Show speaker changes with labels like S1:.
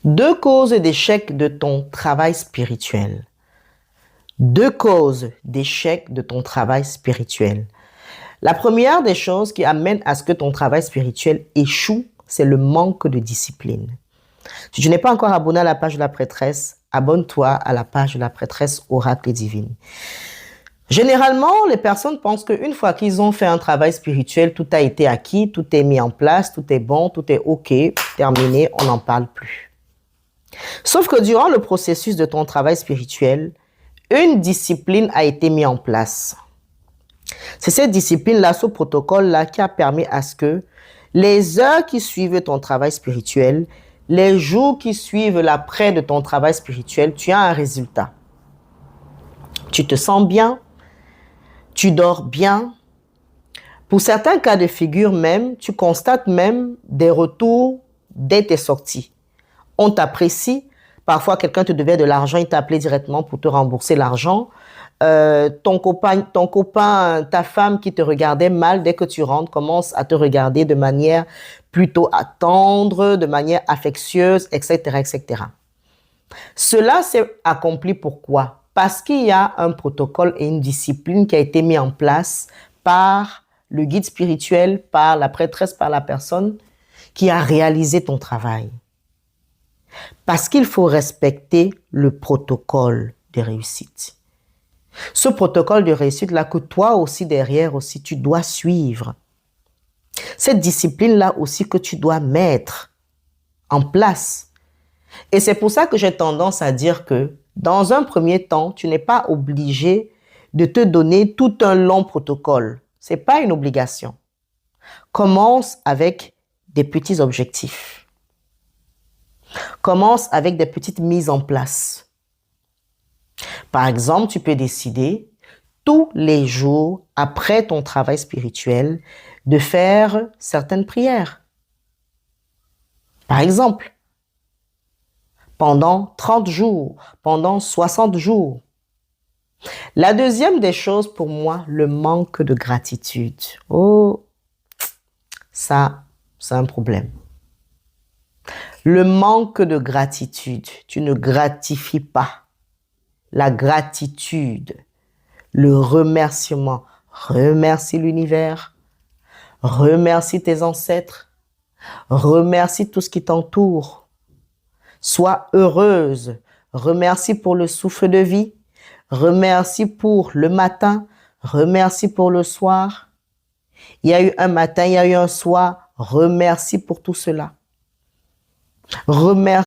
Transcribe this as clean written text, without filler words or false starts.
S1: Deux causes d'échec de ton travail spirituel. Deux causes d'échec de ton travail spirituel. La première des choses qui amène à ce que ton travail spirituel échoue, c'est le manque de discipline. Si tu n'es pas encore abonné à la page de la prêtresse, abonne-toi à la page de la prêtresse Oracle Divine. Généralement, les personnes pensent qu'une fois qu'ils ont fait un travail spirituel, tout a été acquis, tout est mis en place, tout est bon, tout est OK, terminé, on n'en parle plus. Sauf que durant le processus de ton travail spirituel, une discipline a été mise en place. C'est cette discipline-là, ce protocole-là qui a permis à ce que les heures qui suivent ton travail spirituel, les jours qui suivent l'après de ton travail spirituel, tu as un résultat. Tu te sens bien, tu dors bien. Pour certains cas de figure même, tu constates même des retours dès tes sorties. On t'apprécie. Parfois, quelqu'un te devait de l'argent, il t'a appelé directement pour te rembourser l'argent. Ton copain, ta femme qui te regardait mal dès que tu rentres, commence à te regarder de manière plutôt tendre, de manière affectueuse, etc., etc. Cela s'est accompli pourquoi? Parce qu'il y a un protocole et une discipline qui a été mis en place par le guide spirituel, par la prêtresse, par la personne qui a réalisé ton travail. Parce qu'il faut respecter le protocole de réussite. Ce protocole de réussite-là que toi aussi derrière aussi tu dois suivre. Cette discipline-là aussi que tu dois mettre en place. Et c'est pour ça que j'ai tendance à dire que dans un premier temps, tu n'es pas obligé de te donner tout un long protocole. Ce n'est pas une obligation. Commence avec des petits objectifs. Commence avec des petites mises en place. Par exemple, tu peux décider tous les jours, après ton travail spirituel, de faire certaines prières. Par exemple, pendant 30 jours, pendant 60 jours. La deuxième des choses pour moi, le manque de gratitude. Oh, ça, c'est un problème. Le manque de gratitude, tu ne gratifies pas. La gratitude, le remerciement. Remercie l'univers, remercie tes ancêtres, remercie tout ce qui t'entoure. Sois heureuse, remercie pour le souffle de vie, remercie pour le matin, remercie pour le soir. Il y a eu un matin, il y a eu un soir, remercie pour tout cela. Remercie